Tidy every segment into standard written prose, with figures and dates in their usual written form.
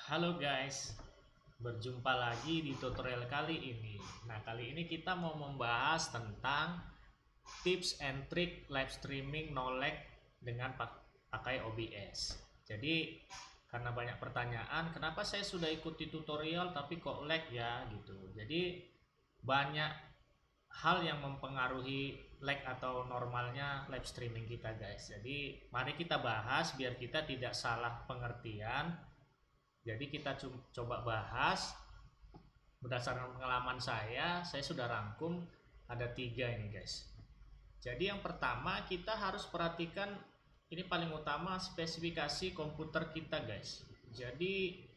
Halo guys, berjumpa lagi di tutorial kali ini. Nah, kali ini kita mau membahas tentang tips and trick live streaming no lag dengan pakai OBS. Jadi, karena banyak pertanyaan, kenapa saya sudah ikuti tutorial tapi kok lag ya gitu. Jadi, banyak hal yang mempengaruhi lag atau normalnya live streaming kita guys. Jadi, mari kita bahas biar kita tidak salah pengertian. Jadi kita coba bahas berdasarkan pengalaman saya sudah rangkum ada 3 ini guys. Jadi yang pertama kita harus perhatikan ini paling utama spesifikasi komputer kita guys. Jadi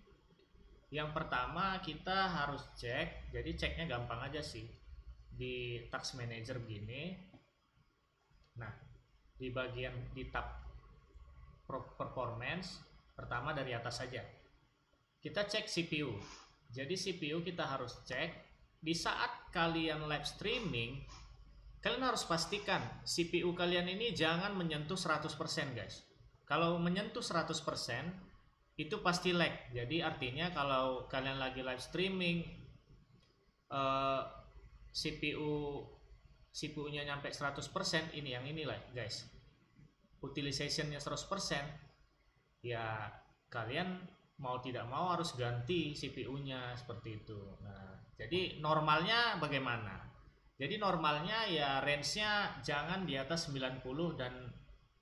yang pertama kita harus cek, jadi ceknya gampang aja sih di task manager begini. Nah di bagian di tab performance pertama dari atas saja kita cek CPU. Jadi CPU kita harus cek di saat kalian live streaming, kalian harus pastikan CPU kalian ini jangan menyentuh 100% guys. Kalau menyentuh 100% itu pasti lag. Jadi artinya kalau kalian lagi live streaming CPU-nya nyampe 100%, ini yang inilah guys. Utilizationnya 100%, ya kalian mau tidak mau harus ganti CPU-nya seperti itu. Nah, jadi normalnya bagaimana? Jadi normalnya ya range-nya jangan di atas 90 dan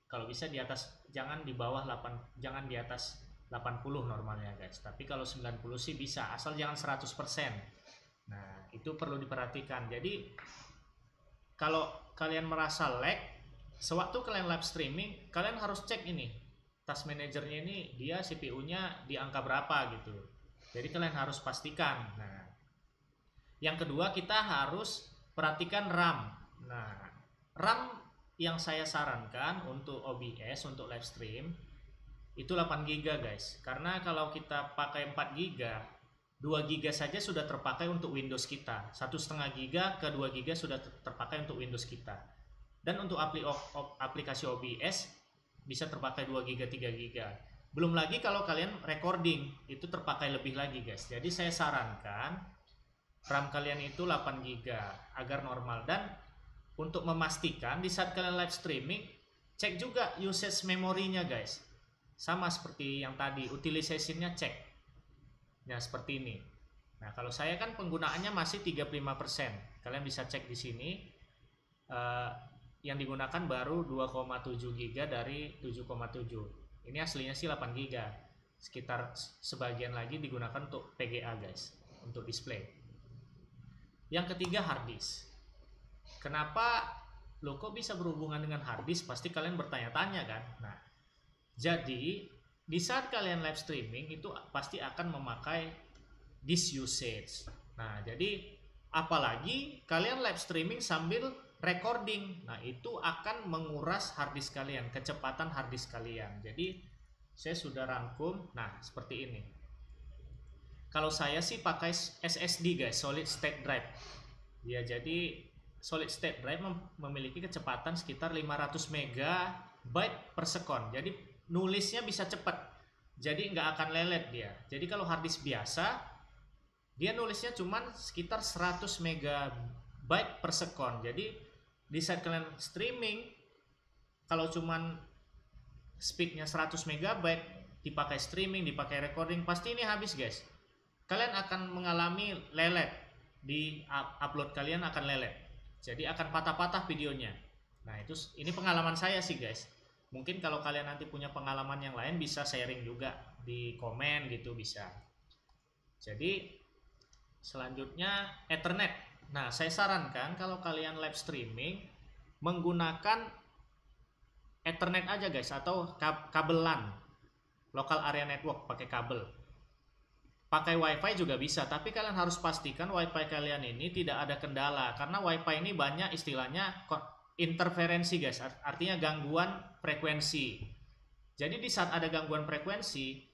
kalau bisa di atas, jangan di bawah 8, jangan di atas 80 normalnya guys. Tapi kalau 90 sih bisa, asal jangan 100%. Nah, itu perlu diperhatikan. Jadi kalau kalian merasa lag sewaktu kalian live streaming, kalian harus cek ini task manajernya ini dia CPU-nya di angka berapa gitu. Jadi kalian harus pastikan. Nah, yang kedua kita harus perhatikan RAM. Nah, RAM yang saya sarankan untuk OBS untuk live stream itu 8 GB guys. Karena kalau kita pakai 4 GB, 2 GB saja sudah terpakai untuk Windows kita. 1,5 GB ke 2 GB sudah terpakai untuk Windows kita. Dan untuk aplikasi OBS bisa terpakai 2 GB 3 GB. Belum lagi kalau kalian recording itu terpakai lebih lagi guys. Jadi saya sarankan RAM kalian itu 8 GB agar normal. Dan untuk memastikan di saat kalian live streaming, cek juga usage memorinya guys. Sama seperti yang tadi, utilization-nya cek. Nah seperti ini. Nah kalau saya kan penggunaannya masih 35%. Kalian bisa cek di sini. Yang digunakan baru 2,7 GB dari 7,7. Ini aslinya sih 8 GB. Sekitar sebagian lagi digunakan untuk PGA guys, untuk display. Yang ketiga hard disk. Kenapa lo kok bisa berhubungan dengan hard disk? Pasti kalian bertanya-tanya kan. Nah, jadi di saat kalian live streaming itu pasti akan memakai disk usage. Nah, jadi apalagi kalian live streaming sambil recording, nah itu akan menguras hard disk kalian, kecepatan hard disk kalian. Jadi saya sudah rangkum. Nah seperti ini. Kalau saya sih pakai SSD guys, solid state drive. Ya jadi solid state drive memiliki kecepatan sekitar 500 MB per second. Jadi nulisnya bisa cepat. Jadi nggak akan lelet dia. Jadi kalau hard disk biasa, dia nulisnya cuman sekitar 100 MB per second. Jadi di saat kalian streaming, kalau cuman speednya 100 MB dipakai streaming, dipakai recording, pasti ini habis guys. Kalian akan mengalami lelet, di upload kalian akan lelet. Jadi akan patah-patah videonya. Nah ini pengalaman saya sih guys. Mungkin kalau kalian nanti punya pengalaman yang lain bisa sharing juga di komen gitu bisa. Jadi selanjutnya Ethernet. Nah, saya sarankan kalau kalian live streaming menggunakan Ethernet aja guys, atau kabel LAN, local area network, pakai kabel. Pakai WiFi juga bisa, tapi kalian harus pastikan WiFi kalian ini tidak ada kendala, karena WiFi ini banyak istilahnya interferensi guys, artinya gangguan frekuensi. Jadi di saat ada gangguan frekuensi,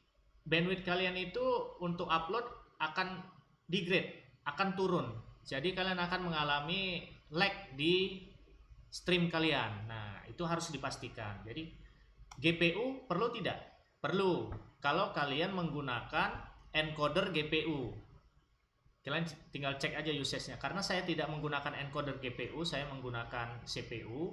bandwidth kalian itu untuk upload akan degrade, akan turun. Jadi kalian akan mengalami lag di stream kalian. Nah itu harus dipastikan. Jadi GPU perlu tidak? Perlu. Kalau kalian menggunakan encoder GPU. Kalian tinggal cek aja usage-nya. Karena saya tidak menggunakan encoder GPU, saya menggunakan CPU.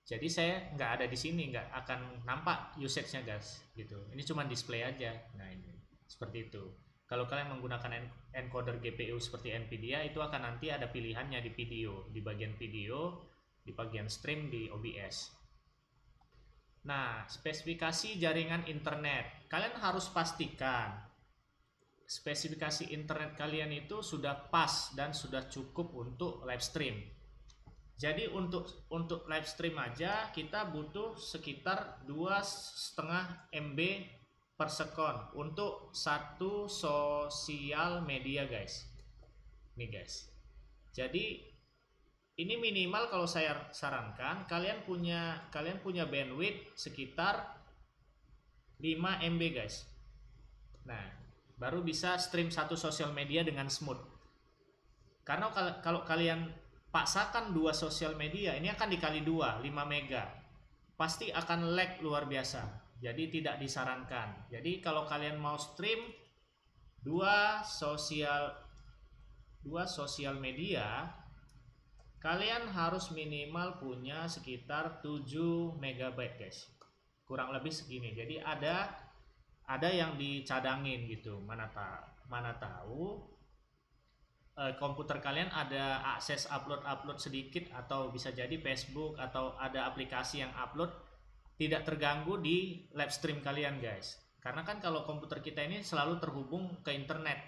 Jadi saya nggak ada di sini, nggak akan nampak usage-nya guys, gitu. Ini cuma display aja. Nah ini seperti itu. Kalau kalian menggunakan encoder GPU seperti Nvidia, itu akan nanti ada pilihannya di video, di bagian video, di bagian stream di OBS. Nah, spesifikasi jaringan internet, kalian harus pastikan spesifikasi internet kalian itu sudah pas dan sudah cukup untuk live stream. Jadi untuk live stream aja kita butuh sekitar 2,5 MB per second untuk satu sosial media guys. Nih guys. Jadi ini minimal kalau saya sarankan kalian punya bandwidth sekitar 5 MB guys. Nah, baru bisa stream satu sosial media dengan smooth. Karena kalau kalian paksakan dua sosial media, ini akan dikali 2, 5 mega. Pasti akan lag luar biasa. Jadi tidak disarankan. Jadi kalau kalian mau stream dua sosial media, kalian harus minimal punya sekitar 7 MB guys. Kurang lebih segini. Jadi ada yang dicadangin gitu. Mana tahu komputer kalian ada akses upload sedikit, atau bisa jadi Facebook atau ada aplikasi yang upload tidak terganggu di live stream kalian guys. Karena kan kalau komputer kita ini selalu terhubung ke internet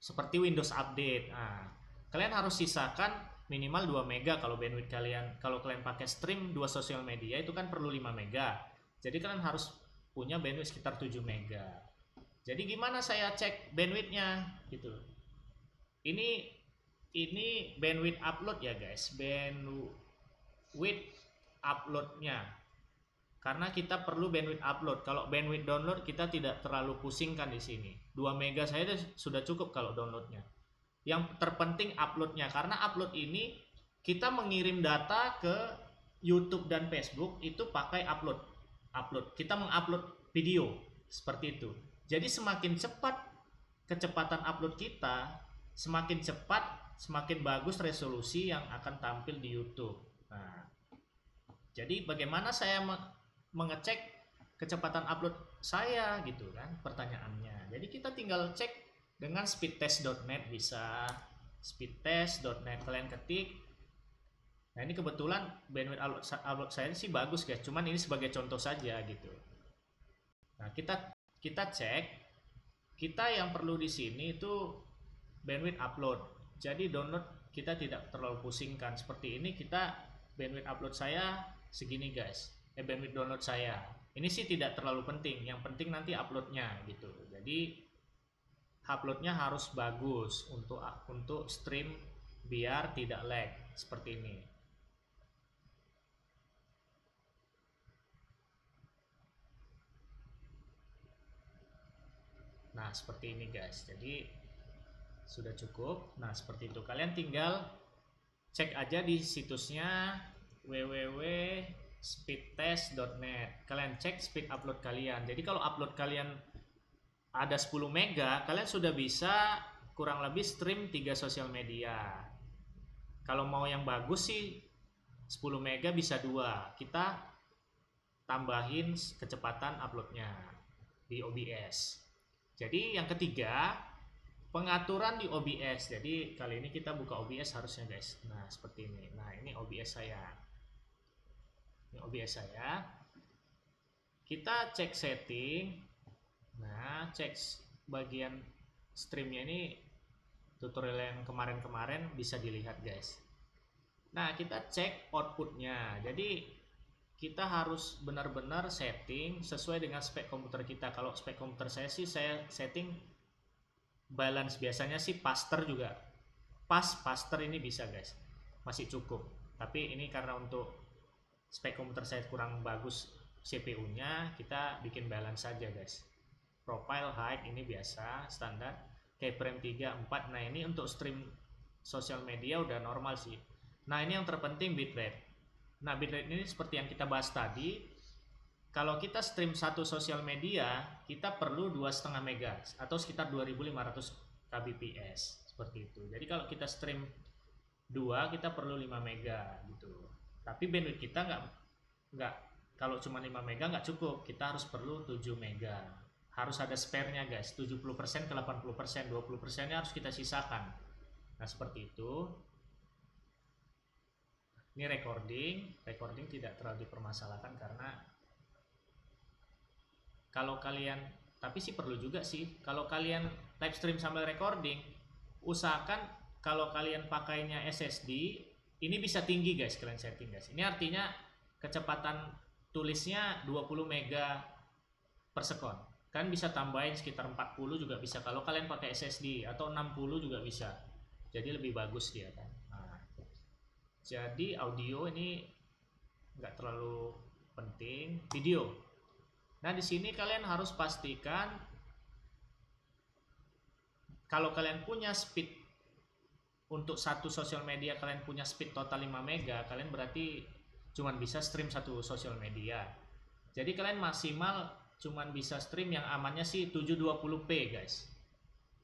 seperti Windows Update. Nah, kalian harus sisakan minimal 2 mega kalau bandwidth kalian. Kalau kalian pakai stream 2 sosial media itu kan perlu 5 mega. Jadi kalian harus punya bandwidth sekitar 7 mega. Jadi gimana saya cek bandwidthnya gitu. Ini bandwidth upload ya guys, bandwidth uploadnya. Karena kita perlu bandwidth upload. Kalau bandwidth download kita tidak terlalu pusingkan di sini. 2 mega saya sudah cukup kalau downloadnya. Yang terpenting uploadnya, karena upload ini kita mengirim data ke YouTube dan Facebook itu pakai upload. Kita mengupload video seperti itu. Jadi semakin cepat kecepatan upload kita, semakin cepat, semakin bagus resolusi yang akan tampil di YouTube. Nah, jadi bagaimana saya mengecek kecepatan upload saya gitu kan pertanyaannya. Jadi kita tinggal cek dengan speedtest.net, bisa speedtest.net kalian ketik. Nah, ini kebetulan bandwidth upload saya sih bagus guys, cuman ini sebagai contoh saja gitu. Nah, kita cek, kita yang perlu di sini itu bandwidth upload. Jadi download kita tidak terlalu pusingkan. Seperti ini kita bandwidth upload saya segini guys. Bandwidth download saya. Ini sih tidak terlalu penting. Yang penting nanti uploadnya gitu. Jadi uploadnya harus bagus untuk stream biar tidak lag seperti ini. Nah, seperti ini guys. Jadi sudah cukup. Nah, seperti itu. Kalian tinggal cek aja di situsnya www.speedtest.net. Kalian cek speed upload kalian. Jadi kalau upload kalian ada 10 mega, kalian sudah bisa kurang lebih stream 3 sosial media. Kalau mau yang bagus sih 10 mega bisa 2. Kita tambahin kecepatan uploadnya di OBS. Jadi yang ketiga, pengaturan di OBS. Jadi kali ini kita buka OBS harusnya guys. Nah, seperti ini. Nah, ini OBS saya. Ini OBS saya. Kita cek setting. Nah, cek bagian streamnya ini, tutorial yang kemarin-kemarin bisa dilihat guys. Nah, kita cek outputnya. Jadi kita harus benar-benar setting sesuai dengan spek komputer kita. Kalau spek komputer saya sih saya setting balance, biasanya sih Pasteur juga. Pasteur ini bisa guys, masih cukup. Tapi ini karena untuk spek komputer saya kurang bagus CPU-nya, kita bikin balance saja guys. Profile height ini biasa standar, keyframe 3, 4. Nah, ini untuk stream sosial media udah normal sih. Nah, ini yang terpenting bitrate. Nah, bitrate ini seperti yang kita bahas tadi, kalau kita stream satu sosial media, kita perlu 2,5 mega atau sekitar 2500 kbps seperti itu. Jadi kalau kita stream 2, kita perlu 5 mega gitu. Tapi bandwidth kita nggak kalau cuma 5 mega nggak cukup, kita harus perlu 7 mega. Harus ada spare-nya guys, 70% ke 80%, 20%-nya harus kita sisakan. Nah seperti itu. Ini recording tidak terlalu dipermasalahkan karena kalau kalian, tapi sih perlu juga sih, kalau kalian live stream sambil recording, usahakan kalau kalian pakainya SSD, ini bisa tinggi guys, kalian setting guys. Ini artinya kecepatan tulisnya 20 mega per second. Kalian bisa tambahin sekitar 40 juga bisa kalau kalian pakai SSD, atau 60 juga bisa. Jadi lebih bagus dia kan. Nah, jadi audio ini nggak terlalu penting. Video. Nah di sini kalian harus pastikan kalau kalian punya speed untuk satu sosial media, kalian punya speed total 5 mega, kalian berarti cuman bisa stream satu sosial media. Jadi kalian maksimal cuman bisa stream yang amannya sih 720p guys.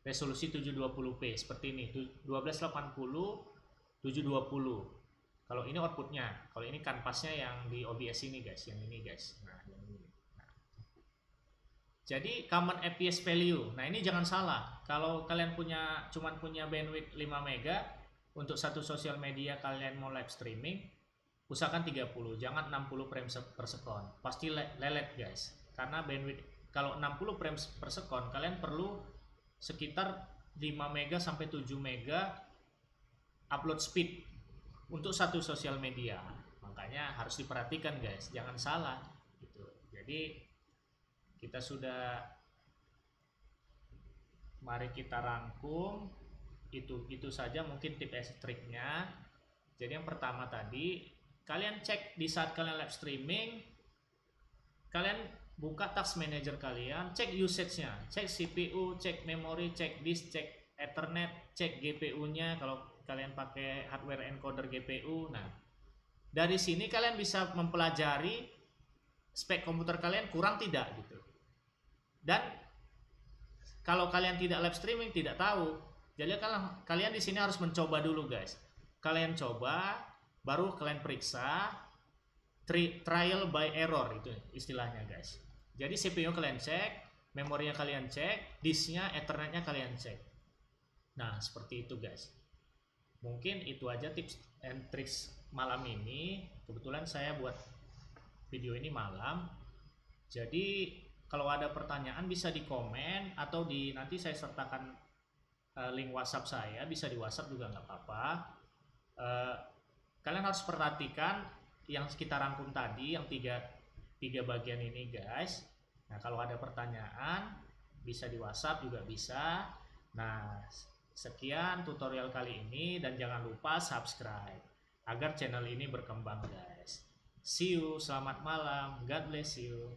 Resolusi 720p seperti ini, 1280 720. Kalau ini outputnya, kalau ini kanvasnya yang di OBS ini guys, yang ini guys. Nah, yang ini. Nah. Jadi common FPS value. Nah, ini jangan salah. Kalau kalian cuman punya bandwidth 5 mega untuk satu sosial media kalian mau live streaming, usahakan 30, jangan 60 frames per second. Pasti lelet guys. Karena bandwidth kalau 60 frames per second kalian perlu sekitar 5 mega sampai 7 mega upload speed untuk satu sosial media. Makanya harus diperhatikan guys, jangan salah gitu. Jadi kita sudah, mari kita rangkum itu saja mungkin tips triknya. Jadi yang pertama tadi, kalian cek di saat kalian live streaming, kalian buka task manager kalian, cek usage-nya, cek CPU, cek memori, cek disk, cek Ethernet, cek GPU-nya kalau kalian pakai hardware encoder GPU. Nah, dari sini kalian bisa mempelajari spek komputer kalian kurang tidak gitu. Dan kalau kalian tidak live streaming tidak tahu, jadi kalian di sini harus mencoba dulu guys. Kalian coba, baru kalian periksa, trial by error itu istilahnya guys. Jadi CPU kalian cek, memorinya kalian cek, disknya, Ethernetnya kalian cek. Nah seperti itu guys. Mungkin itu aja tips and tricks malam ini. Kebetulan saya buat video ini malam. Jadi kalau ada pertanyaan bisa di komen, atau nanti saya sertakan link WhatsApp saya, bisa di WhatsApp juga nggak apa-apa. Kalian harus perhatikan yang kita rangkum tadi, yang tiga bagian ini guys. Nah kalau ada pertanyaan bisa di WhatsApp juga bisa. Nah sekian tutorial kali ini, dan jangan lupa subscribe agar channel ini berkembang guys. See you, selamat malam, God bless you.